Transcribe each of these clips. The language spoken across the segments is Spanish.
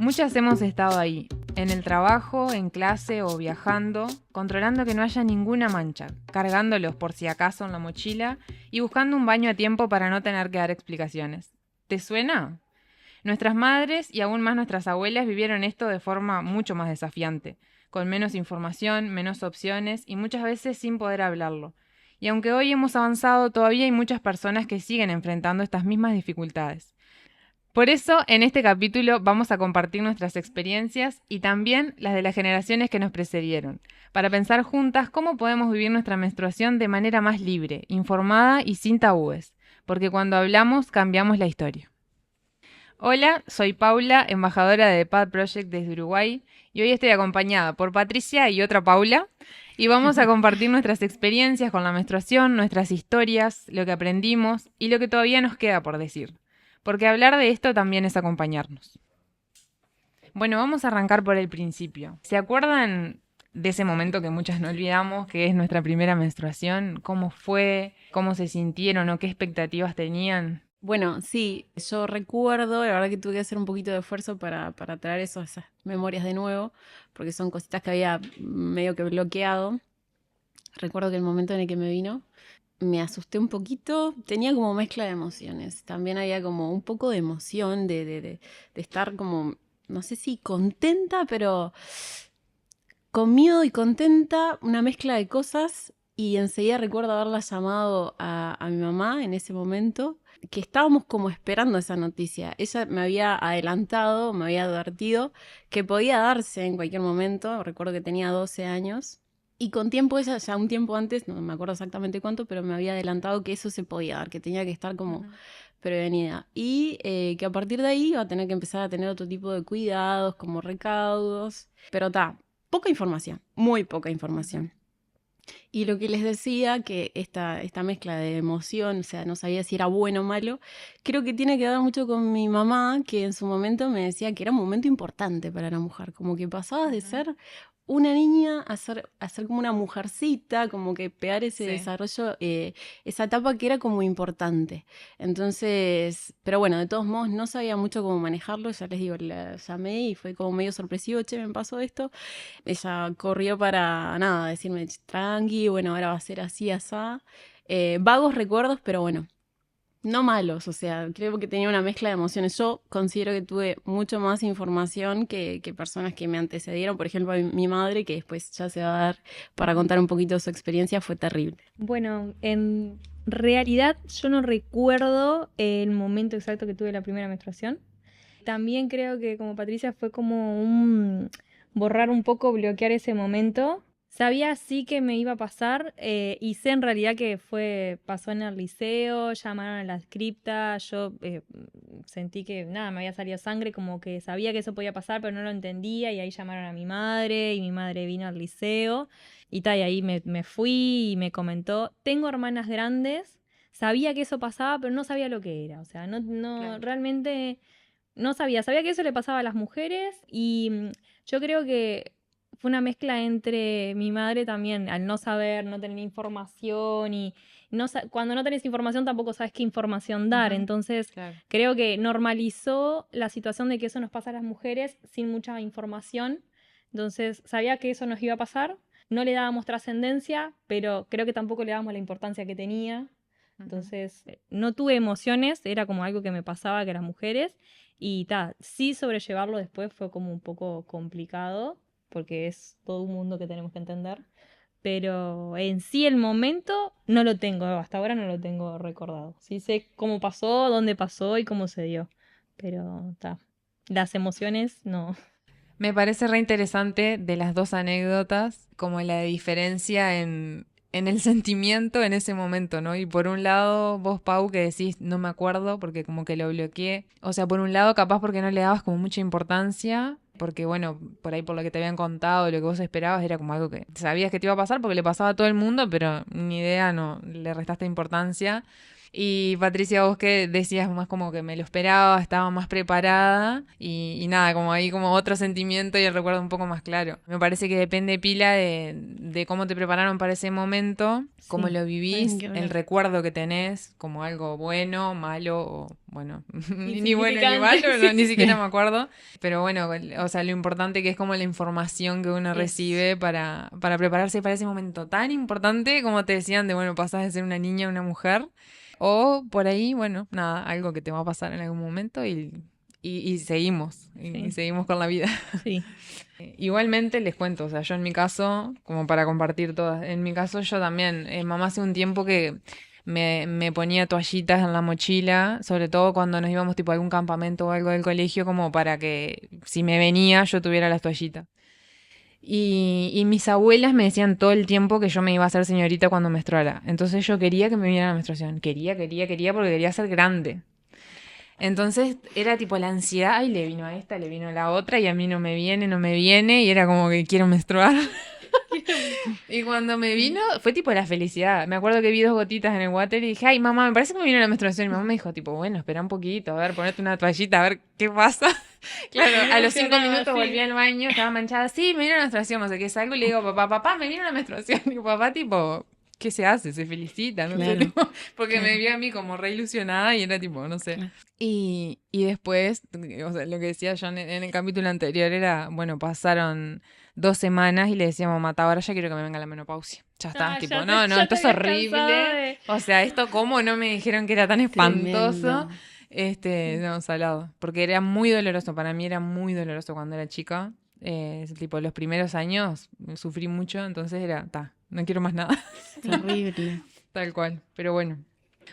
Muchas hemos estado ahí, en el trabajo, en clase o viajando, controlando que no haya ninguna mancha, cargándolos por si acaso en la mochila y buscando un baño a tiempo para no tener que dar explicaciones. ¿Te suena? Nuestras madres y aún más nuestras abuelas vivieron esto de forma mucho más desafiante, con menos información, menos opciones y muchas veces sin poder hablarlo. Y aunque hoy hemos avanzado, todavía hay muchas personas que siguen enfrentando estas mismas dificultades. Por eso, en este capítulo vamos a compartir nuestras experiencias y también las de las generaciones que nos precedieron, para pensar juntas cómo podemos vivir nuestra menstruación de manera más libre, informada y sin tabúes, porque cuando hablamos cambiamos la historia. Hola, soy Paula, embajadora de The Pad Project desde Uruguay, y hoy estoy acompañada por Patricia y otra Paula, y vamos a compartir nuestras experiencias con la menstruación, nuestras historias, lo que aprendimos y lo que todavía nos queda por decir. Porque hablar de esto también es acompañarnos. Bueno, vamos a arrancar por el principio. ¿Se acuerdan de ese momento que muchas no olvidamos, que es nuestra primera menstruación? ¿Cómo fue? ¿Cómo se sintieron o qué expectativas tenían? Bueno, sí, yo recuerdo, la verdad que tuve que hacer un poquito de esfuerzo para traer esas memorias de nuevo, porque son cositas que había medio que bloqueado. Recuerdo que el momento en el que me vino, me asusté un poquito, tenía como mezcla de emociones. También había como un poco de emoción de estar como, no sé si contenta, pero con miedo y contenta, una mezcla de cosas. Y enseguida recuerdo haberla llamado a mi mamá en ese momento, que estábamos como esperando esa noticia. Ella me había adelantado, me había advertido que podía darse en cualquier momento. Recuerdo que tenía 12 años. Y con tiempo, ella ya un tiempo antes, no me acuerdo exactamente cuánto, pero me había adelantado que eso se podía dar, que tenía que estar como prevenida. Y que a partir de ahí iba a tener que empezar a tener otro tipo de cuidados, como recaudos. Pero poca información, muy poca información. Y lo que les decía, que esta mezcla de emoción, o sea, no sabía si era bueno o malo, creo que tiene que ver mucho con mi mamá, que en su momento me decía que era un momento importante para la mujer, como que pasabas de ser una niña a ser como una mujercita, como que pegar ese desarrollo, esa etapa que era como importante. Entonces, pero bueno, de todos modos no sabía mucho cómo manejarlo, ya les digo, la llamé y fue como medio sorpresivo, che, me pasó esto. Ella corrió para nada, decirme tranqui, bueno, ahora va a ser así, asá. Vagos recuerdos, pero bueno, no malos, o sea, creo que tenía una mezcla de emociones. Yo considero que tuve mucho más información que personas que me antecedieron. Por ejemplo, mi madre, que después ya se va a dar para contar un poquito su experiencia, fue terrible. Bueno, en realidad yo no recuerdo el momento exacto que tuve la primera menstruación. También creo que como Patricia fue como un borrar un poco, bloquear ese momento. Sabía sí que me iba a pasar y sé en realidad que pasó en el liceo, llamaron a la cripta, yo sentí que nada, me había salido sangre, como que sabía que eso podía pasar, pero no lo entendía y ahí llamaron a mi madre y mi madre vino al liceo y tal, y ahí me fui y me comentó, tengo hermanas grandes, sabía que eso pasaba, pero no sabía lo que era, o sea, Claro. realmente no sabía que eso le pasaba a las mujeres y yo creo que fue una mezcla entre mi madre también, al no saber, no tener información y cuando no tenés información tampoco sabes qué información dar. Entonces Claro. creo que normalizó la situación de que eso nos pasa a las mujeres sin mucha información. Entonces sabía que eso nos iba a pasar, no le dábamos trascendencia, pero creo que tampoco le dábamos la importancia que tenía. Entonces no tuve emociones, era como algo que me pasaba que las mujeres. Y sí sobrellevarlo después fue como un poco complicado, porque es todo un mundo que tenemos que entender. Pero en sí el momento no lo tengo, hasta ahora no lo tengo recordado. Sí sé cómo pasó, dónde pasó y cómo se dio. Pero las emociones no. Me parece re interesante de las dos anécdotas, como la diferencia en el sentimiento en ese momento, ¿no? Y por un lado, vos, Pau, que decís, no me acuerdo porque como que lo bloqueé. O sea, por un lado, capaz porque no le dabas como mucha importancia, porque bueno, por ahí por lo que te habían contado, lo que vos esperabas era como algo que sabías que te iba a pasar porque le pasaba a todo el mundo, pero ni idea, no, le restaste importancia. Y Patricia, vos que decías más como que me lo esperaba, estaba más preparada y nada, como ahí como otro sentimiento y el recuerdo un poco más claro. Me parece que depende pila de cómo te prepararon para ese momento, cómo Sí, lo vivís, que el ver. recuerdo que tenés como algo bueno, malo o bueno, ni bueno ni Insignificante, malo, no, ni sí. siquiera me acuerdo. Pero bueno, o sea, lo importante que es como la información que uno Es. recibe para prepararse para ese momento tan importante, como te decían, de bueno, pasás de ser una niña a una mujer. O por ahí, bueno, nada, algo que te va a pasar en algún momento y seguimos, y Sí. seguimos con la vida. Sí. Igualmente les cuento, o sea, yo en mi caso, como para compartir todas, en mi caso yo también, mamá hace un tiempo que me ponía toallitas en la mochila, sobre todo cuando nos íbamos tipo a algún campamento o algo del colegio, como para que si me venía yo tuviera las toallitas. Y mis abuelas me decían todo el tiempo que yo me iba a hacer señorita cuando menstruara. Entonces yo quería que me viniera la menstruación. Quería porque quería ser grande. Entonces era tipo la ansiedad, ay, le vino a esta, le vino a la otra y a mí no me viene, no me viene y era como que quiero menstruar. Y cuando me vino fue tipo la felicidad. Me acuerdo que vi 2 gotitas en el water y dije, ay, mamá, me parece que me vino la menstruación. Y mamá me dijo tipo, bueno, espera un poquito, a ver, ponete una toallita, a ver qué pasa. Claro, a los 5 minutos Sí. volví al baño, estaba manchada, sí, me vino la menstruación, no sé qué, salgo y le digo, papá, me vino la menstruación. Y papá tipo, ¿qué se hace? Se felicita, no sé, Claro, tipo, porque claro, me vio a mí como re ilusionada y era tipo, no sé. claro. Y después, o sea, lo que decía yo en el capítulo anterior era, bueno, pasaron 2 semanas y le decía a mamá, "Ta, ahora ya quiero que me venga la menopausia. Ya está, tipo, Ya no, ya esto te es habías cansado horrible. de... O sea, esto cómo no me dijeron que era tan espantoso. Tremendo. No, salado. Porque era muy doloroso, para mí era muy doloroso cuando era chica. Tipo, los primeros años sufrí mucho, entonces era, ta, no quiero más nada. Terrible. Tal cual, pero bueno.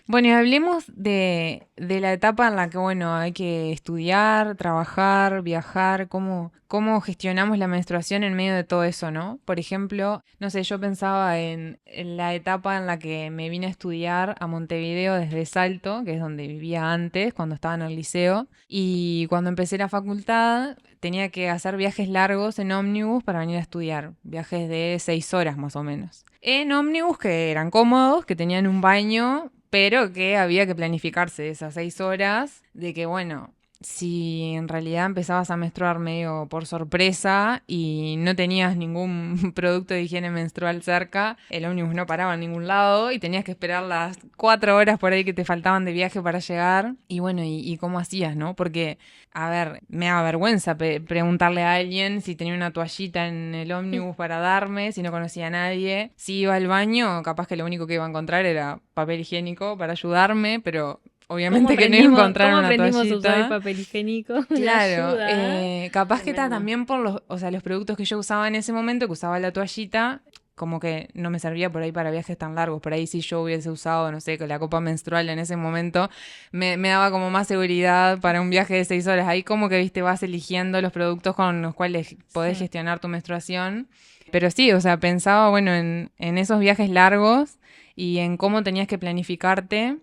Bueno, y hablemos de la etapa en la que, bueno, hay que estudiar, trabajar, viajar, cómo gestionamos la menstruación en medio de todo eso, ¿no? Por ejemplo, no sé, yo pensaba en la etapa en la que me vine a estudiar a Montevideo desde Salto, que es donde vivía antes, cuando estaba en el liceo, y cuando empecé la facultad tenía que hacer viajes largos en ómnibus para venir a estudiar, viajes de 6 horas más o menos. En ómnibus que eran cómodos, que tenían un baño, pero que había que planificarse esas 6 horas, de que bueno, si en realidad empezabas a menstruar medio por sorpresa y no tenías ningún producto de higiene menstrual cerca, el ómnibus no paraba en ningún lado y tenías que esperar las 4 horas por ahí que te faltaban de viaje para llegar. Y bueno, y cómo hacías, ¿no? Porque, a ver, me da vergüenza preguntarle a alguien si tenía una toallita en el ómnibus para darme, si no conocía a nadie. Si iba al baño, capaz que lo único que iba a encontrar era papel higiénico para ayudarme, pero obviamente que no iba a encontrar cómo una aprendimos a usar el toallita. papel higiénico? De Claro, ayuda. capaz que está Tremendo. también por los productos que yo usaba en ese momento, que usaba la toallita, como que no me servía por ahí para viajes tan largos. Por ahí si yo hubiese usado, no sé, con la copa menstrual en ese momento, me daba como más seguridad para un viaje de 6 horas. Ahí como que, viste, vas eligiendo los productos con los cuales podés Sí. gestionar tu menstruación. Pero sí, o sea, pensaba, bueno, en esos viajes largos y en cómo tenías que planificarte.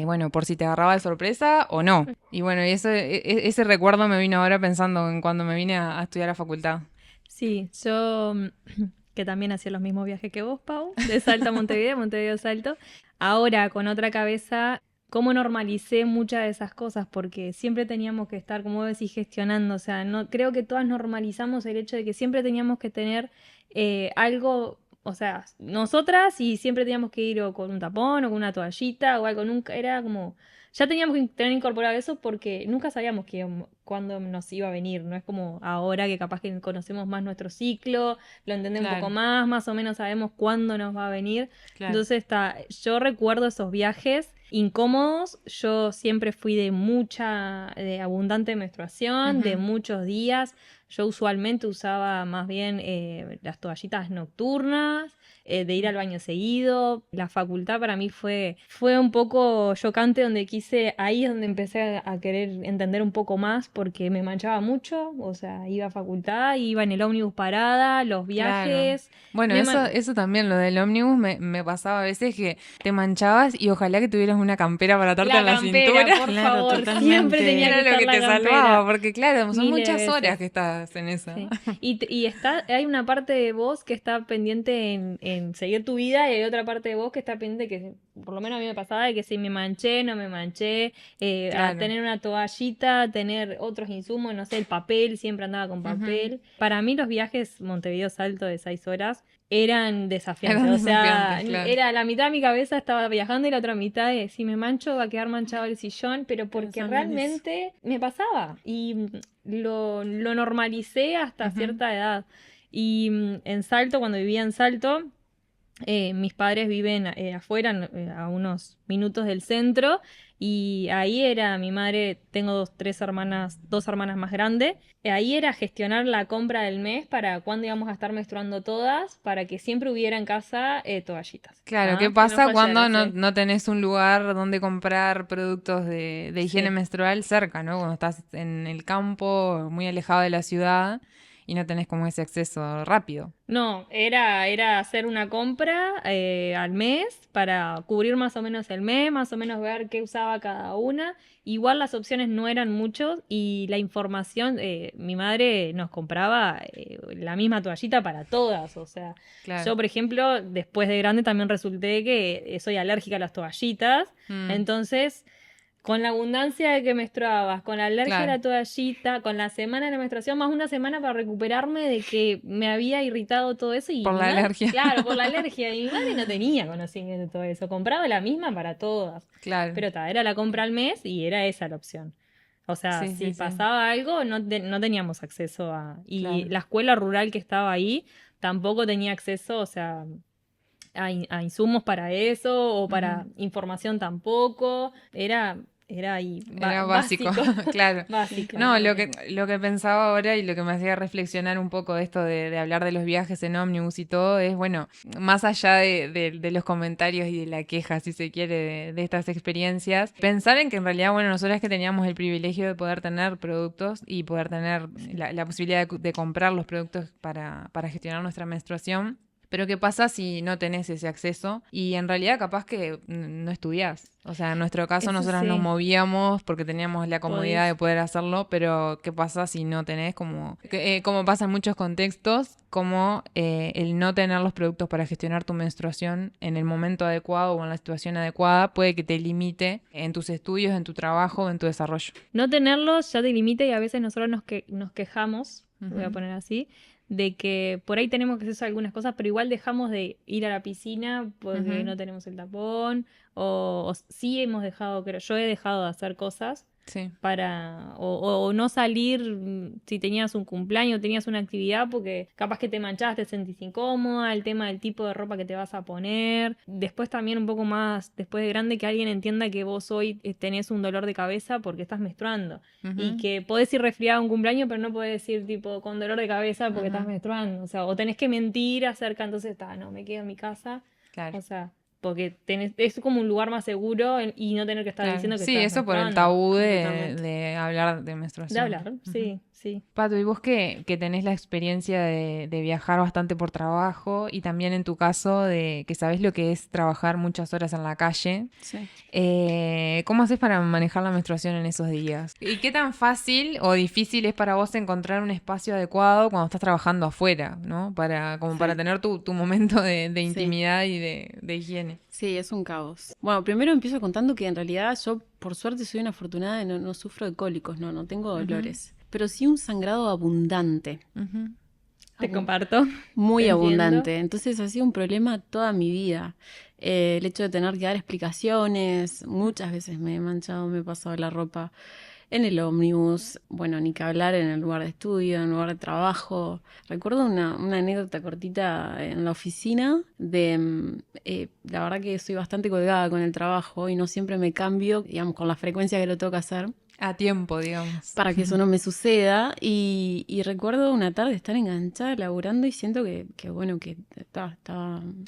Bueno, por si te agarraba de sorpresa o no. Y bueno, y ese recuerdo me vino ahora pensando en cuando me vine a estudiar a facultad. Sí, yo que también hacía los mismos viajes que vos, Pau, de Salto a Montevideo, Montevideo a Salto. Ahora, con otra cabeza, cómo normalicé muchas de esas cosas, porque siempre teníamos que estar, como vos decís, gestionando. O sea, no, creo que todas normalizamos el hecho de que siempre teníamos que tener algo, o sea, nosotras y siempre teníamos que ir o con un tapón o con una toallita o algo. Nunca era como... Ya teníamos que tener incorporado eso porque nunca sabíamos cuándo nos iba a venir. No es como ahora que capaz que conocemos más nuestro ciclo, lo entendemos un poco Claro, más o menos sabemos cuándo nos va a venir. claro. Entonces yo recuerdo esos viajes incómodos. Yo siempre fui de abundante menstruación, de Ujú. muchos días. Yo usualmente usaba más bien las toallitas nocturnas, de ir al baño seguido. La facultad para mí fue un poco chocante donde ahí es donde empecé a querer entender un poco más porque me manchaba mucho. O sea, iba a facultad, iba en el ómnibus parada, los Claro. viajes. Bueno, Me eso, man- eso también, lo del ómnibus me pasaba a veces que te manchabas y ojalá que tuvieras una campera para atarte La en la campera, cintura. por Claro, favor, totalmente. siempre tenía que Era lo estar que la te campera. salvaba, porque claro, son Miles de muchas horas veces. que estás en esa. Sí. Y hay una parte de vos que está pendiente en seguir tu vida y hay otra parte de vos que está pendiente que, por lo menos a mí me pasaba, de que si me manché, no me manché, a Claro. tener una toallita, tener otros insumos, no sé, el papel, siempre andaba con papel. Para mí los viajes Montevideo-Salto de 6 horas eran desafiantes, Eran o sea, desafiantes, claro. era la mitad de mi cabeza estaba viajando y la otra mitad de si me mancho va a quedar manchado el sillón, pero porque Pensando en eso. realmente me pasaba y lo normalicé hasta cierta edad. Y en Salto, cuando vivía en Salto, mis padres viven afuera, a unos minutos del centro, y ahí era mi madre, tengo dos hermanas más grandes, ahí era gestionar la compra del mes para cuándo íbamos a estar menstruando todas, para que siempre hubiera en casa toallitas. Claro, ¿Ah? ¿qué Que no pasa cuando fallara, sí. no tenés un lugar donde comprar productos de higiene Sí. menstrual cerca, ¿no? Cuando estás en el campo, muy alejado de la ciudad y no tenés como ese acceso rápido. No, era hacer una compra al mes para cubrir más o menos el mes, más o menos ver qué usaba cada una. Igual las opciones no eran muchos y la información, mi madre nos compraba la misma toallita para todas. O sea, Claro. yo, por ejemplo, después de grande también resulté que soy alérgica a las toallitas. Entonces, con la abundancia de que menstruabas, con la alergia Claro. a la toallita, con la semana de la menstruación, más una semana para recuperarme de que me había irritado todo eso. Y Por mi la madre- alergia. Claro, por la alergia. Y mi madre no tenía conocimiento de todo eso. Compraba la misma para todas. Claro. Pero era la compra al mes y era esa la opción. O sea, Sí, si sí, sí. pasaba algo, no teníamos acceso a... Y Claro. la escuela rural que estaba ahí tampoco tenía acceso, o sea, a insumos para eso o para información tampoco. Era ahí Era básico, claro. básico. No, lo que pensaba ahora y lo que me hacía reflexionar un poco de esto de hablar de los viajes en ómnibus y todo es, bueno, más allá de los comentarios y de la queja, si se quiere, de estas experiencias, pensar en que en realidad, bueno, nosotras que teníamos el privilegio de poder tener productos y poder tener la posibilidad de comprar los productos para gestionar nuestra menstruación. Pero ¿qué pasa si no tenés ese acceso? Y en realidad capaz que no estudiás. O sea, en nuestro caso Eso nosotras sí. nos movíamos porque teníamos la comodidad Podés. de poder hacerlo, pero ¿qué pasa si no tenés? Como pasa en muchos contextos, como el no tener los productos para gestionar tu menstruación en el momento adecuado o en la situación adecuada puede que te limite en tus estudios, en tu trabajo, en tu desarrollo. No tenerlos ya te limita y a veces nosotros nos quejamos, voy a poner así, de que por ahí tenemos acceso a algunas cosas, pero igual dejamos de ir a la piscina porque no tenemos el tapón, o sí hemos dejado, yo he dejado de hacer cosas Sí. o no salir si tenías un cumpleaños, tenías una actividad porque capaz que te manchaste, te sentís incómoda, el tema del tipo de ropa que te vas a poner. Después también un poco más, después de grande, que alguien entienda que vos hoy tenés un dolor de cabeza porque estás menstruando y que podés ir resfriado a un cumpleaños, pero no podés ir tipo con dolor de cabeza porque estás menstruando. O sea, o tenés que mentir acerca, entonces no, me quedo en mi casa. Claro. O sea, porque es como un lugar más seguro y no tener que estar Claro. diciendo que Sí, estás eso por el menstruando. tabú Completamente. de hablar de menstruación. De hablar, sí, sí. Pato, y vos que tenés la experiencia de viajar bastante por trabajo y también en tu caso de que sabés lo que es trabajar muchas horas en la calle, Sí. ¿cómo haces para manejar la menstruación en esos días? ¿Y qué tan fácil o difícil es para vos encontrar un espacio adecuado cuando estás trabajando afuera, ¿no? Para tener tu momento de intimidad y de higiene. Sí, es un caos. Bueno, primero empiezo contando que en realidad yo, por suerte, soy una afortunada y no sufro de cólicos, no tengo dolores. Pero sí un sangrado abundante. Te comparto. Muy Te abundante. entiendo. Entonces ha sido un problema toda mi vida. El hecho de tener que dar explicaciones, muchas veces me he manchado, me he pasado la ropa en el ómnibus, bueno, ni que hablar en el lugar de estudio, en el lugar de trabajo. Recuerdo una anécdota cortita en la oficina la verdad que soy bastante colgada con el trabajo y no siempre me cambio, digamos, con la frecuencia que lo tengo que hacer. A tiempo, digamos. Para que eso no me suceda. Y recuerdo una tarde estar enganchada laburando y siento que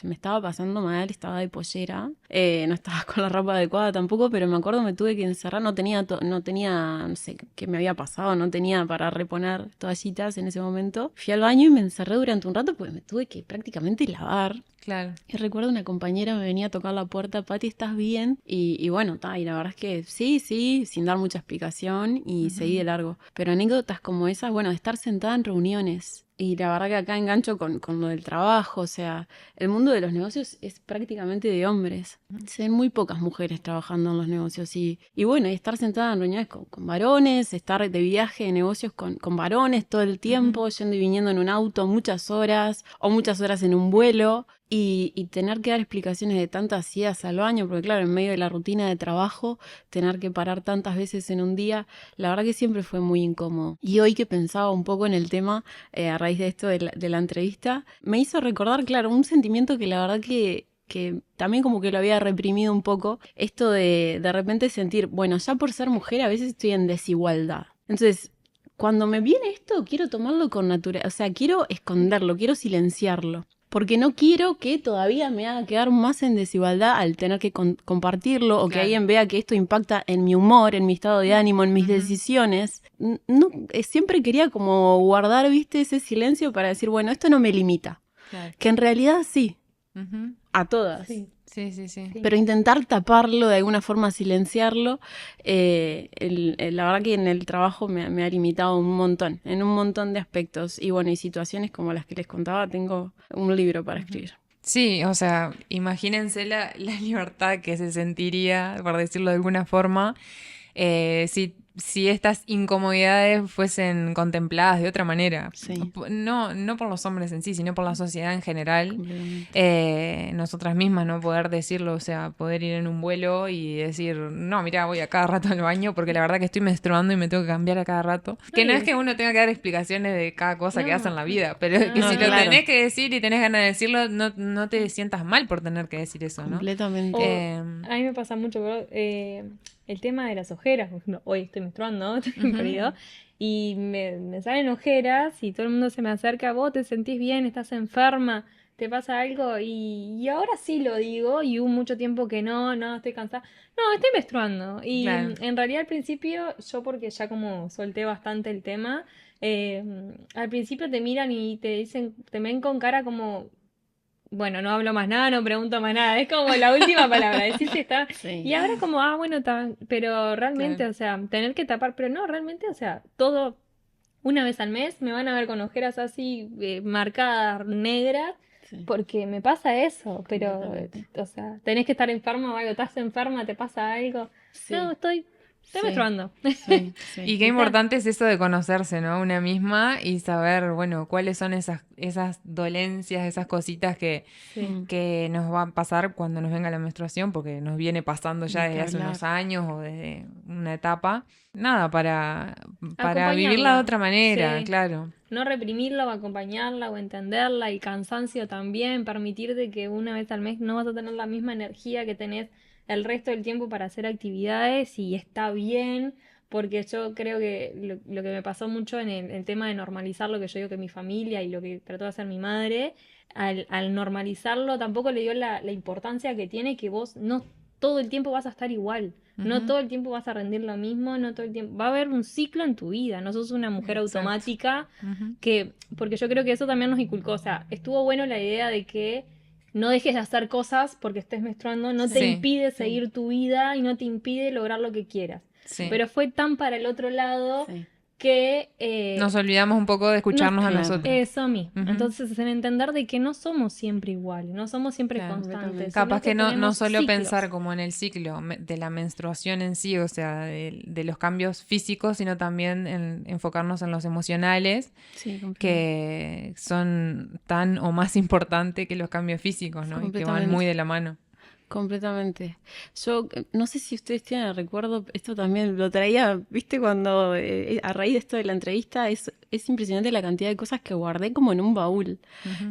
me estaba pasando mal, estaba de pollera. No estaba con la ropa adecuada tampoco, pero me acuerdo me tuve que encerrar. No tenía, no sé qué me había pasado, no tenía para reponer toallitas en ese momento. Fui al baño y me encerré durante un rato porque me tuve que prácticamente lavar. Claro. Y recuerdo una compañera me venía a tocar la puerta, Pati, ¿estás bien? Y bueno, y la verdad es que sí, sin dar mucha explicación y seguí de largo. Pero anécdotas como esas, bueno, de estar sentada en reuniones Y la verdad que acá engancho con lo del trabajo, o sea, el mundo de los negocios es prácticamente de hombres. Se ven muy pocas mujeres trabajando en los negocios y bueno, y estar sentada en reuniones con varones, estar de viaje de negocios con varones todo el tiempo, yendo y viniendo en un auto muchas horas o muchas horas en un vuelo y tener que dar explicaciones de tantas idas al baño, porque claro, en medio de la rutina de trabajo, tener que parar tantas veces en un día, la verdad que siempre fue muy incómodo. Y hoy que pensaba un poco en el tema, a raíz de esto de la entrevista, me hizo recordar, claro, un sentimiento que la verdad que también como que lo había reprimido un poco, esto de repente sentir, bueno, ya por ser mujer a veces estoy en desigualdad. Entonces, cuando me viene esto, quiero tomarlo con naturalidad, o sea, quiero esconderlo, quiero silenciarlo. Porque no quiero que todavía me haga quedar más en desigualdad al tener que compartirlo o que alguien vea que esto impacta en mi humor, en mi estado de ánimo, en mis decisiones. No, siempre quería como guardar, ¿viste? Ese silencio para decir, bueno, esto no me limita. Claro. Que en realidad sí, a todas. Sí. Sí. Pero intentar taparlo, de alguna forma silenciarlo, la verdad que en el trabajo me ha limitado un montón, en un montón de aspectos. Y bueno, y situaciones como las que les contaba, tengo un libro para escribir. Sí, o sea, imagínense la libertad que se sentiría, por decirlo de alguna forma, si estas incomodidades fuesen contempladas de otra manera. Sí. No por los hombres en sí, sino por la sociedad en general. Nosotras mismas, ¿no? Poder decirlo, o sea, poder ir en un vuelo y decir, no, mira, voy a cada rato al baño porque la verdad que estoy menstruando y me tengo que cambiar a cada rato. Que no es que uno tenga que dar explicaciones de cada cosa que hace en la vida, pero que si lo tenés que decir y tenés ganas de decirlo, no te sientas mal por tener que decir eso, ¿no? Completamente. A mí me pasa mucho, pero, el tema de las ojeras, por ejemplo, hoy estoy menstruando, estoy en periodo, y me salen ojeras y todo el mundo se me acerca, vos te sentís bien, estás enferma, te pasa algo, y ahora sí lo digo, y hubo mucho tiempo que no, estoy cansada, no, estoy menstruando, y en realidad al principio, yo porque ya como solté bastante el tema, al principio te miran y te dicen, te ven con cara como... Bueno, no hablo más nada, no pregunto más nada. Es como la última palabra. Decir si está. Sí. Y ahora como, bueno, está. Pero realmente, o sea, tener que tapar. Pero no, realmente, o sea, todo una vez al mes me van a ver con ojeras así marcadas, negras. Sí. Porque me pasa eso. Pero, o sea, tenés que estar enferma o algo. Estás enferma, te pasa algo. Sí. No, estoy menstruando. Sí. Y qué importante es eso de conocerse, ¿no? Una misma y saber, bueno, cuáles son esas dolencias, esas cositas que nos van a pasar cuando nos venga la menstruación, porque nos viene pasando ya desde hace unos años o desde una etapa. Nada, para vivirla de otra manera, claro. No reprimirla o acompañarla o entenderla, y cansancio también, permitirte que una vez al mes no vas a tener la misma energía que tenés el resto del tiempo para hacer actividades, y está bien, porque yo creo que lo que me pasó mucho en el tema de normalizar lo que yo digo que mi familia y lo que trató de hacer mi madre, al normalizarlo tampoco le dio la importancia que tiene, que vos no todo el tiempo vas a estar igual, no todo el tiempo vas a rendir lo mismo, no todo el tiempo, va a haber un ciclo en tu vida, no sos una mujer automática, porque yo creo que eso también nos inculcó, o sea, estuvo bueno la idea de que no dejes de hacer cosas porque estés menstruando, no te impide seguir tu vida y no te impide lograr lo que quieras. Sí. Pero fue tan para el otro lado que... nos olvidamos un poco de escucharnos a nosotros. Eso mismo. Entonces, en entender de que no somos siempre iguales, no somos siempre constantes. Capaz que no solo ciclos. Pensar como en el ciclo de la menstruación en sí, o sea, de los cambios físicos, sino también en enfocarnos en los emocionales, que son tan o más importantes que los cambios físicos, ¿no? Y que van muy de la mano. Completamente. Yo no sé si ustedes tienen el recuerdo, esto también lo traía, viste, cuando a raíz de esto de la entrevista, es impresionante la cantidad de cosas que guardé como en un baúl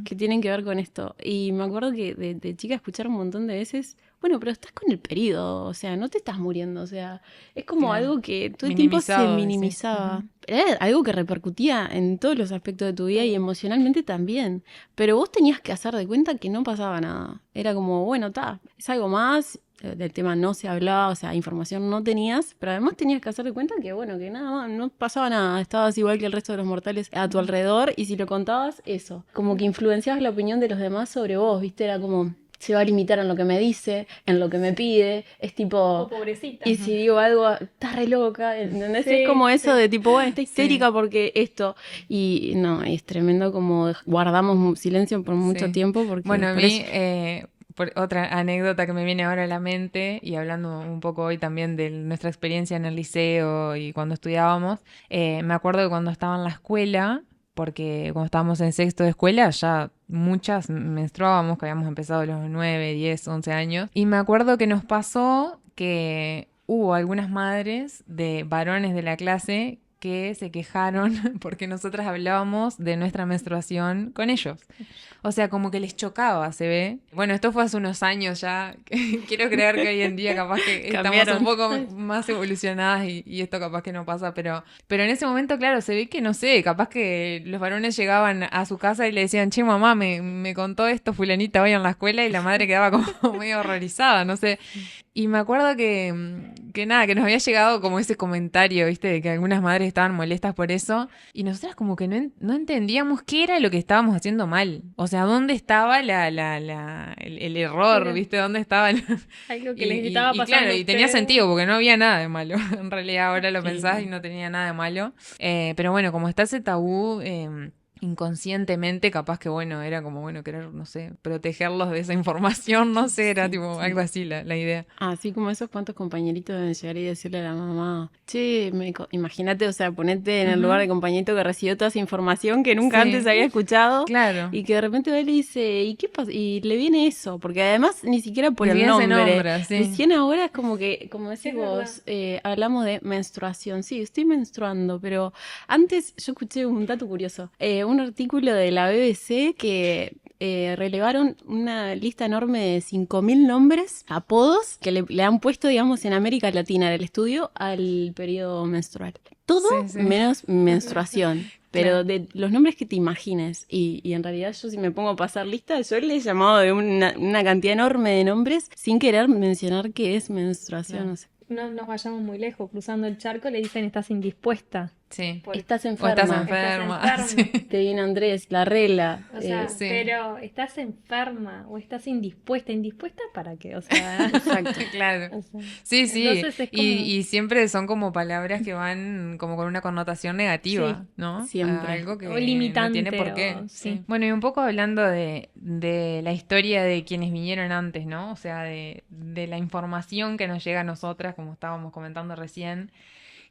que tienen que ver con esto. Y me acuerdo que de chica escuchar un montón de veces, bueno, pero estás con el periodo, o sea, no te estás muriendo, o sea, es como algo que todo el tiempo se minimizaba. Era algo que repercutía en todos los aspectos de tu vida y emocionalmente también. Pero vos tenías que hacer de cuenta que no pasaba nada. Era como, bueno, es algo más, del tema no se hablaba, o sea, información no tenías, pero además tenías que hacer de cuenta que, bueno, que nada más, no pasaba nada, estabas igual que el resto de los mortales a tu alrededor, y si lo contabas, eso, como que influenciabas la opinión de los demás sobre vos, ¿viste? Era como... se va a limitar en lo que me dice, en lo que me pide, es tipo... pobrecita. Y si digo algo, está re loca, ¿entendés? Sí, es como eso de tipo, bueno, está histérica Sí. porque esto. Y no, es tremendo como guardamos silencio por mucho Sí. tiempo porque Bueno, a por mí, eso... otra anécdota que me viene ahora a la mente, y hablando un poco hoy también de nuestra experiencia en el liceo y cuando estudiábamos, me acuerdo que cuando estaba en la escuela, porque cuando estábamos en sexto de escuela, ya muchas menstruábamos, que habíamos empezado a los 9, 10, 11 años, y me acuerdo que nos pasó que hubo algunas madres de varones de la clase que se quejaron porque nosotras hablábamos de nuestra menstruación con ellos. O sea, como que les chocaba, se ve. Bueno, esto fue hace unos años ya. Quiero creer que hoy en día capaz que estamos Cambiaron. un poco más evolucionadas y esto capaz que no pasa, pero en ese momento, claro, se ve que, no sé, capaz que los varones llegaban a su casa y le decían, che, mamá, me contó esto fulanita hoy en la escuela, y la madre quedaba como medio horrorizada, no sé. Y me acuerdo que nada, que nos había llegado como ese comentario, ¿viste? De que algunas madres estaban molestas por eso. Y nosotras como que no entendíamos qué era lo que estábamos haciendo mal. O sea, ¿dónde estaba el error, Era ¿viste? ¿Dónde estaba algo que les estaba pasando claro, a y tenía ustedes. sentido porque no había nada de malo. En realidad ahora lo Sí. pensás y no tenía nada de malo. Pero bueno, como está ese tabú... inconscientemente capaz que bueno, era como bueno querer, no sé, protegerlos de esa información, no sé, era Sí, tipo sí. algo así la idea. Así como esos cuantos compañeritos deben llegar y decirle a la mamá, che, imagínate, o sea, ponete en el lugar de compañerito que recibió toda esa información que nunca Sí. antes había escuchado Claro. y que de repente va y le dice, ¿y qué pasa? Y le viene eso, porque además ni siquiera por Ni el siquiera se nombre. nombra, sí. Recién ahora es como que, como decís Es vos, hablamos de menstruación. Sí, estoy menstruando, pero antes yo escuché un dato curioso, un artículo de la BBC que relevaron una lista enorme de 5.000 nombres, apodos, que le han puesto, digamos, en América Latina del estudio al periodo menstrual. Todo Sí, sí. menos menstruación. Pero Claro. de los nombres que te imagines, y en realidad yo si me pongo a pasar lista, yo le he llamado de una cantidad enorme de nombres sin querer mencionar qué es menstruación. Claro. No sé. No nos vayamos muy lejos, cruzando el charco le dicen estás indispuesta. Sí. Estás O enferma. estás enferma. Estás enferma. Sí. Te viene Andrés, la regla. O sea, Sí. pero estás enferma o estás indispuesta. ¿Indispuesta para qué? O sea, Exacto. Claro. o sea, Sí, sí. entonces es como... Y siempre son como palabras que van como con una connotación negativa, Sí, ¿no? siempre. Algo que O limitante, no tiene por qué. o- Sí. sí. Bueno, y un poco hablando de la historia de quienes vinieron antes, ¿no? O sea, de la información que nos llega a nosotras, como estábamos comentando recién,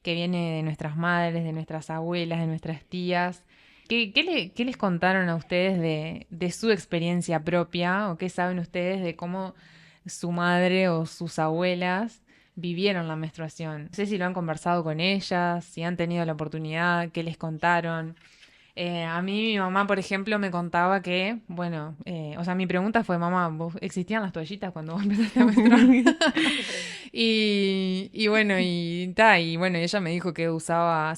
que viene de nuestras madres, de nuestras abuelas, de nuestras tías. ¿Qué les contaron a ustedes de su experiencia propia o qué saben ustedes de cómo su madre o sus abuelas vivieron la menstruación? No sé si lo han conversado con ellas, si han tenido la oportunidad, qué les contaron. A mí mi mamá, por ejemplo, me contaba que, bueno, o sea, mi pregunta fue, mamá, ¿existían las toallitas cuando vos empezaste a menstruar? Y bueno, y bueno, ella me dijo que se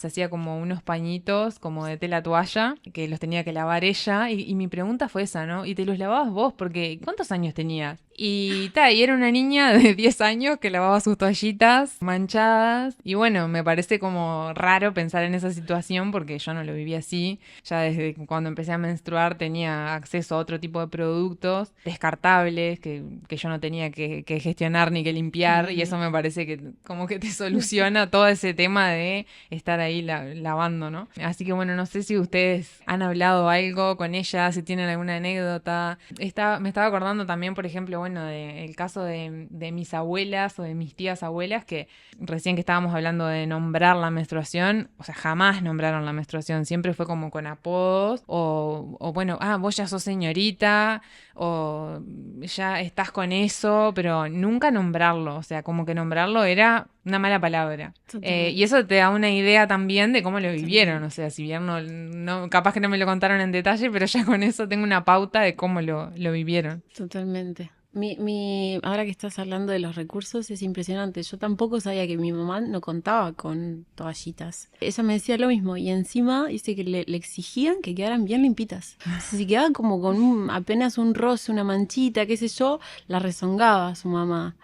hacía como unos pañitos como de tela toalla, que los tenía que lavar ella, y mi pregunta fue esa, ¿no? ¿Y te los lavabas vos? Porque, ¿cuántos años tenías? Y era una niña de 10 años que lavaba sus toallitas manchadas, y bueno, me parece como raro pensar en esa situación porque yo no lo viví así. Ya desde cuando empecé a menstruar tenía acceso a otro tipo de productos descartables que yo no tenía que gestionar ni que limpiar, y eso me parece que como que te soluciona todo ese tema de estar ahí lavando, ¿no? Así que bueno, no sé si ustedes han hablado algo con ella, si tienen alguna anécdota. Me estaba acordando también, por ejemplo, bueno, del caso de mis abuelas o de mis tías abuelas, que recién que estábamos hablando de nombrar la menstruación, o sea, jamás nombraron la menstruación, siempre fue como con apodos, o bueno, vos ya sos señorita, o ya estás con eso, pero nunca nombrarlo, o sea, como que nombrarlo era una mala palabra. Y eso te da una idea también de cómo lo vivieron, o sea, si bien capaz que no me lo contaron en detalle, pero ya con eso tengo una pauta de cómo lo vivieron. Totalmente. Ahora que estás hablando de los recursos es impresionante. Yo tampoco sabía que mi mamá no contaba con toallitas. Ella me decía lo mismo y encima dice que le exigían que quedaran bien limpitas. O sea, si quedaba como con apenas un roce, una manchita, qué sé yo, la rezongaba su mamá.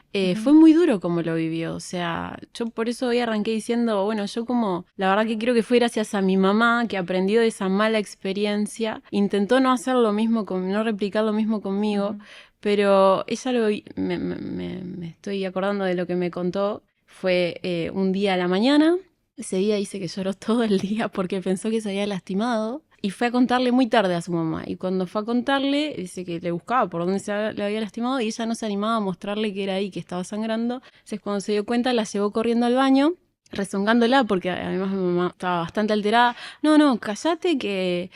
Fue muy duro como lo vivió, o sea, yo por eso hoy arranqué diciendo, bueno, yo como, la verdad que creo que fue gracias a mi mamá que aprendió de esa mala experiencia, intentó no hacer lo mismo, no replicar lo mismo conmigo, pero ella me estoy acordando de lo que me contó. Fue un día a la mañana. Ese día dice que lloró todo el día porque pensó que se había lastimado. Y fue a contarle muy tarde a su mamá. Y cuando fue a contarle, dice que le buscaba por dónde le había lastimado y ella no se animaba a mostrarle que era ahí, que estaba sangrando. Entonces cuando se dio cuenta la llevó corriendo al baño, rezongándola porque además mi mamá estaba bastante alterada. No, cállate que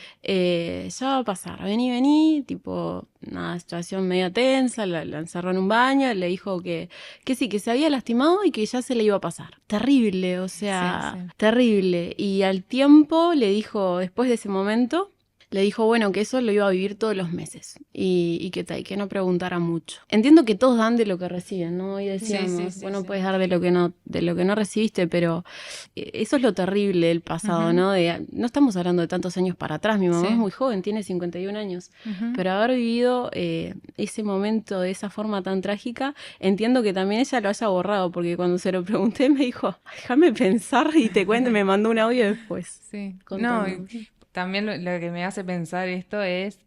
ya va a pasar. Vení, tipo, una situación media tensa, la encerró en un baño, le dijo que sí, que se había lastimado y que ya se le iba a pasar. Terrible, o sea, Sí. terrible. Y al tiempo le dijo, después de ese momento, le dijo, bueno, que eso lo iba a vivir todos los meses y que no preguntara mucho. Entiendo que todos dan de lo que reciben, ¿no? Y decíamos, Sí. bueno, puedes dar de lo que no recibiste, pero eso es lo terrible del pasado, Ujú. ¿no? No estamos hablando de tantos años para atrás. Mi mamá Sí. es muy joven, tiene 51 años, Ujú. pero haber vivido ese momento de esa forma tan trágica, entiendo que también ella lo haya borrado, porque cuando se lo pregunté me dijo, déjame pensar y te cuento, me mandó un audio después. Sí. No, Contando. también lo que me hace pensar esto es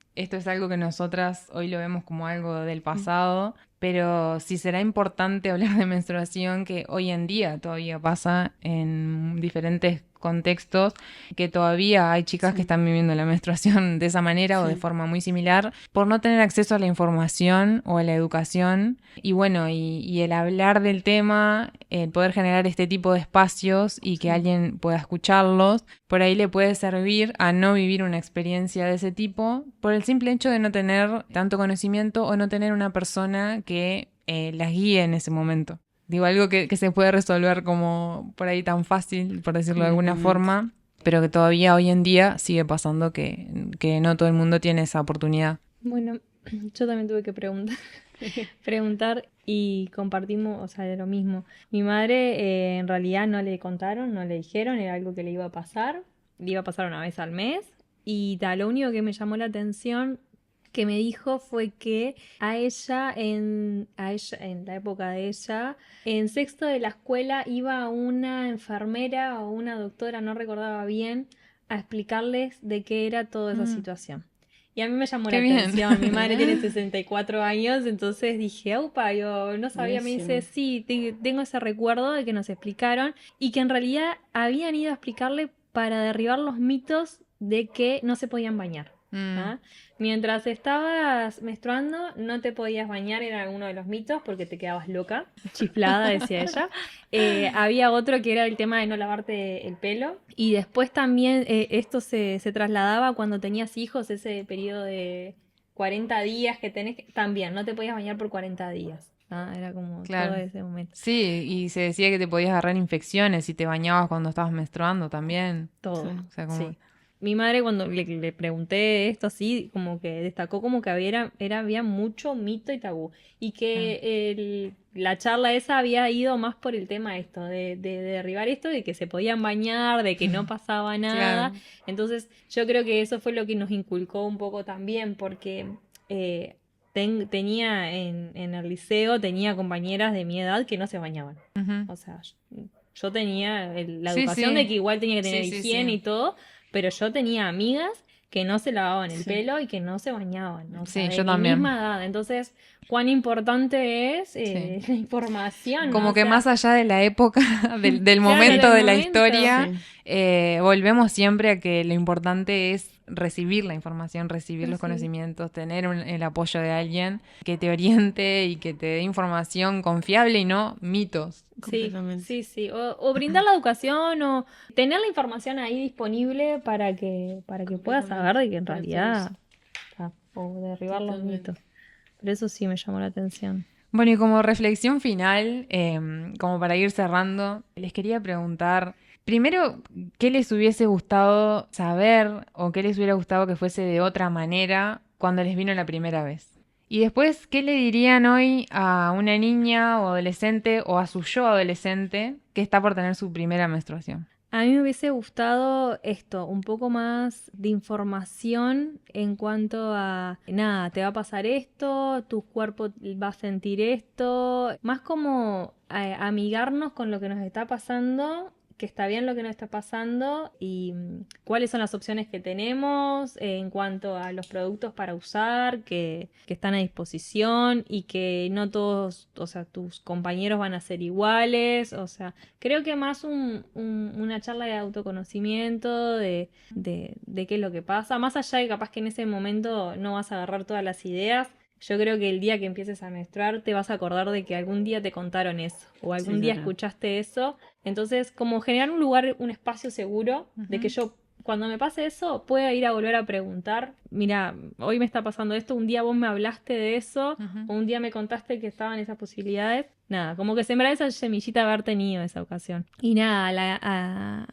algo que nosotras hoy lo vemos como algo del pasado, pero si será importante hablar de menstruación, que hoy en día todavía pasa en diferentes contextos, que todavía hay chicas que están viviendo la menstruación de esa manera o de forma muy similar, por no tener acceso a la información o a la educación. Y bueno, y el hablar del tema, el poder generar este tipo de espacios y que alguien pueda escucharlos, por ahí le puede servir a no vivir una experiencia de ese tipo por el simple hecho de no tener tanto conocimiento o no tener una persona que las guíe en ese momento. Digo, algo que se puede resolver como por ahí tan fácil, por decirlo de alguna forma, pero que todavía hoy en día sigue pasando que no todo el mundo tiene esa oportunidad. Bueno, yo también tuve que preguntar y compartimos, o sea, de lo mismo. Mi madre en realidad no le contaron, no le dijeron, era algo que le iba a pasar una vez al mes y tal, lo único que me llamó la atención que me dijo fue que a ella en la época de ella, en sexto de la escuela iba una enfermera o una doctora, no recordaba bien, a explicarles de qué era toda esa situación. Y a mí me llamó la Qué bien. atención. Mi madre tiene 64 años, entonces dije, aupa, yo no sabía. Me dice, Buenísimo. sí, tengo ese recuerdo de que nos explicaron y que en realidad habían ido a explicarle para derribar los mitos de que no se podían bañar. ¿Ah? Mientras estabas menstruando, no te podías bañar, era uno de los mitos, porque te quedabas loca, chiflada, decía ella. Había otro que era el tema de no lavarte el pelo. Y después también esto se trasladaba cuando tenías hijos, ese periodo de 40 días que tenés, también no te podías bañar por 40 días. Era como Claro. todo ese momento. Sí, y se decía que te podías agarrar infecciones si te bañabas cuando estabas menstruando también. Todo. O sea, como... Sí. Mi madre cuando le pregunté esto así, como que destacó como que había mucho mito y tabú. Y que la charla esa había ido más por el tema esto, de derribar esto, de que se podían bañar, de que no pasaba nada. Claro. Entonces yo creo que eso fue lo que nos inculcó un poco también, porque tenía en el liceo, tenía compañeras de mi edad que no se bañaban. Ujú. O sea, yo tenía la Sí, educación sí. de que igual tenía que tener Sí, higiene sí. y todo, pero yo tenía amigas que no se lavaban el Sí. pelo y que no se bañaban, o Sí, sea, de yo mi también. misma edad. Entonces, cuán importante es Sí. la información, ¿no? Como O que sea, más allá de la época, del Claro, momento del de la momento. historia, Sí. volvemos siempre a que lo importante es recibir la información, recibir los Sí. conocimientos, tener el apoyo de alguien que te oriente y que te dé información confiable y no mitos. Sí, Completamente. sí. O brindar la educación o tener la información ahí disponible para que puedas saber de que en Para realidad, o derribar los Totalmente. mitos. Pero eso sí me llamó la atención. Bueno, y como reflexión final, como para ir cerrando, les quería preguntar, primero, ¿qué les hubiese gustado saber o qué les hubiera gustado que fuese de otra manera cuando les vino la primera vez? Y después, ¿qué le dirían hoy a una niña o adolescente o a su yo adolescente que está por tener su primera menstruación? A mí me hubiese gustado esto, un poco más de información en cuanto a, nada, te va a pasar esto, tu cuerpo va a sentir esto, más como amigarnos con lo que nos está pasando, que está bien lo que nos está pasando y cuáles son las opciones que tenemos en cuanto a los productos para usar que están a disposición y que no todos, o sea, tus compañeros van a ser iguales, o sea, creo que más una charla de autoconocimiento, de qué es lo que pasa, más allá de capaz que en ese momento no vas a agarrar todas las ideas. Yo creo que el día que empieces a menstruar te vas a acordar de que algún día te contaron eso o algún Sí, día total. escuchaste eso. Entonces, como generar un lugar, un espacio seguro de que yo, cuando me pase eso, pueda ir a volver a preguntar, mira, hoy me está pasando esto, un día vos me hablaste de eso, o un día me contaste que estaban esas posibilidades. Nada, como que sembrar esa semillita de haber tenido esa ocasión. Y nada,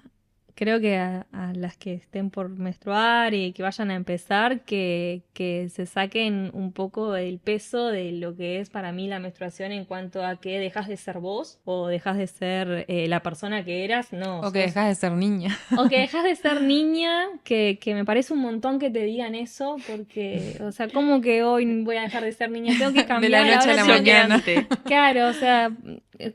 creo que a las que estén por menstruar y que vayan a empezar, que se saquen un poco el peso de lo que es para mí la menstruación en cuanto a que dejas de ser vos o dejas de ser la persona que eras, no. O que dejas de ser niña. O que dejas de ser niña, que me parece un montón que te digan eso, porque, o sea, ¿cómo que hoy voy a dejar de ser niña? Tengo que cambiar. De la noche a la ahora tengo que- mañana. Claro, o sea,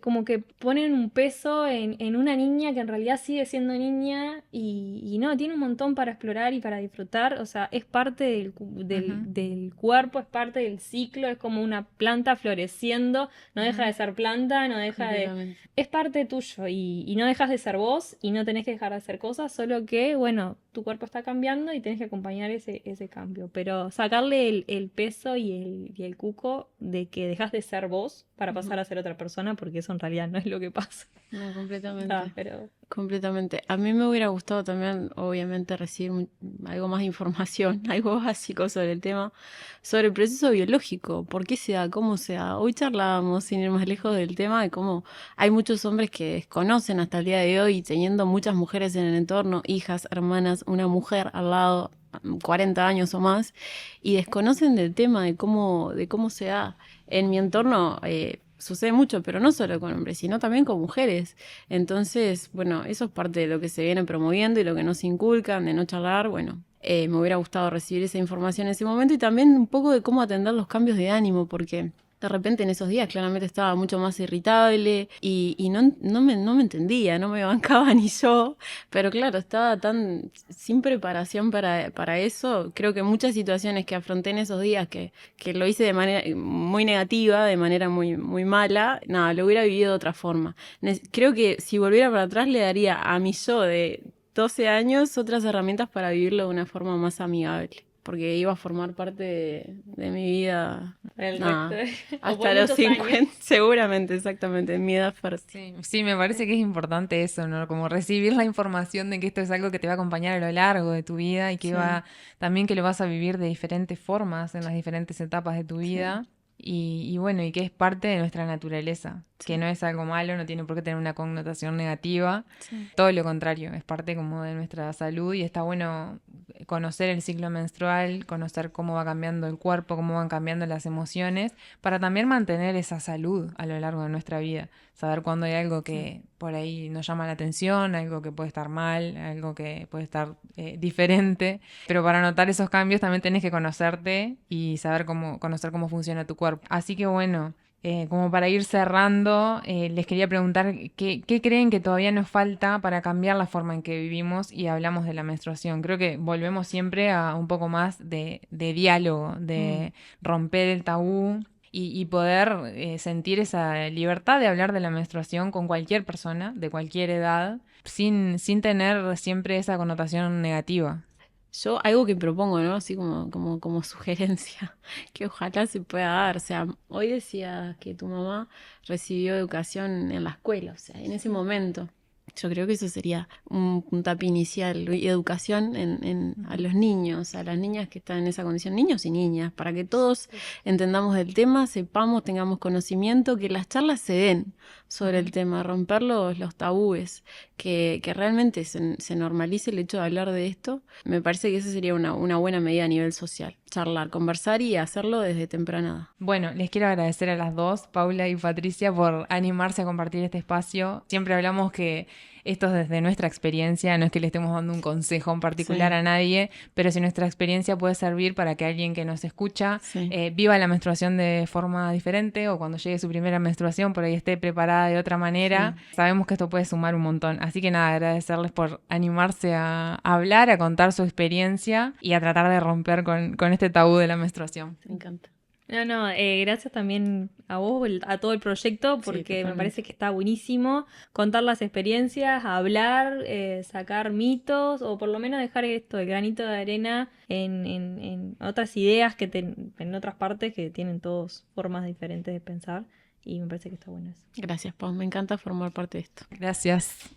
como que ponen un peso en una niña que en realidad sigue siendo niña y no, tiene un montón para explorar y para disfrutar, o sea, es parte del cuerpo, es parte del ciclo, es como una planta floreciendo, no deja de ser planta, no deja de... Completamente. Es parte tuyo y no dejas de ser vos y no tenés que dejar de hacer cosas, solo que, bueno, tu cuerpo está cambiando y tenés que acompañar ese cambio, pero sacarle el peso y el cuco de que dejas de ser vos para pasar a ser otra persona, porque eso en realidad no es lo que pasa. No, completamente. Pero Completamente. A mí me hubiera gustado también, obviamente, recibir algo más de información, algo básico sobre el tema, sobre el proceso biológico, por qué se da, cómo se da. Hoy charlábamos, sin ir más lejos, del tema de cómo hay muchos hombres que desconocen hasta el día de hoy, teniendo muchas mujeres en el entorno, hijas, hermanas, una mujer al lado, 40 años o más, y desconocen del tema de cómo se da. En mi entorno sucede mucho, pero no solo con hombres, sino también con mujeres. Entonces, bueno, eso es parte de lo que se viene promoviendo y lo que nos inculcan de no charlar. Bueno, me hubiera gustado recibir esa información en ese momento y también un poco de cómo atender los cambios de ánimo, porque de repente en esos días claramente estaba mucho más irritable y no me entendía, no me bancaba ni yo, pero claro, estaba tan sin preparación para eso. Creo que muchas situaciones que afronté en esos días, que lo hice de manera muy negativa, de manera muy, muy mala, nada, lo hubiera vivido de otra forma. Creo que si volviera para atrás le daría a mi yo de 12 años otras herramientas para vivirlo de una forma más amigable, porque iba a formar parte de mi vida el nada, resto o hasta por los muchos 50, años. seguramente, exactamente, en mi edad fértil. Sí, me parece que es importante eso, ¿no? Como recibir la información de que esto es algo que te va a acompañar a lo largo de tu vida y que Sí. también que lo vas a vivir de diferentes formas en las diferentes etapas de tu vida. Y bueno, y que es parte de nuestra naturaleza, que no es algo malo, no tiene por qué tener una connotación negativa, todo lo contrario, es parte como de nuestra salud y está bueno conocer el ciclo menstrual, conocer cómo va cambiando el cuerpo, cómo van cambiando las emociones, para también mantener esa salud a lo largo de nuestra vida, saber cuándo hay algo que por ahí nos llama la atención, algo que puede estar mal, algo que puede estar diferente, pero para notar esos cambios también tenés que conocerte y saber conocer cómo funciona tu cuerpo. Así que bueno, como para ir cerrando, les quería preguntar qué creen que todavía nos falta para cambiar la forma en que vivimos y hablamos de la menstruación. Creo que volvemos siempre a un poco más de diálogo, de romper el tabú y poder sentir esa libertad de hablar de la menstruación con cualquier persona, de cualquier edad, sin tener siempre esa connotación negativa. Yo algo que propongo, ¿no? Así como sugerencia, que ojalá se pueda dar. O sea, hoy decía que tu mamá recibió educación en la escuela, o sea, en ese momento. Yo creo que eso sería un puntapié inicial, y educación a los niños, a las niñas que están en esa condición, niños y niñas, para que todos entendamos del tema, sepamos, tengamos conocimiento, que las charlas se den sobre el tema, romper los tabúes, que realmente se normalice el hecho de hablar de esto. Me parece que esa sería una buena medida a nivel social, charlar, conversar y hacerlo desde temprana edad. Bueno, les quiero agradecer a las dos, Paula y Patricia, por animarse a compartir este espacio. Siempre hablamos que esto es desde nuestra experiencia, no es que le estemos dando un consejo en particular a nadie, pero si nuestra experiencia puede servir para que alguien que nos escucha viva la menstruación de forma diferente, o cuando llegue su primera menstruación por ahí esté preparada de otra manera, sabemos que esto puede sumar un montón. Así que nada, agradecerles por animarse a hablar, a contar su experiencia y a tratar de romper con este tabú de la menstruación. Me encanta. No, gracias también a vos, a todo el proyecto, porque me parece que está buenísimo contar las experiencias, hablar, sacar mitos, o por lo menos dejar esto, el granito de arena en otras ideas en otras partes que tienen todos formas diferentes de pensar, y me parece que está bueno eso. Gracias, Pau, me encanta formar parte de esto. Gracias.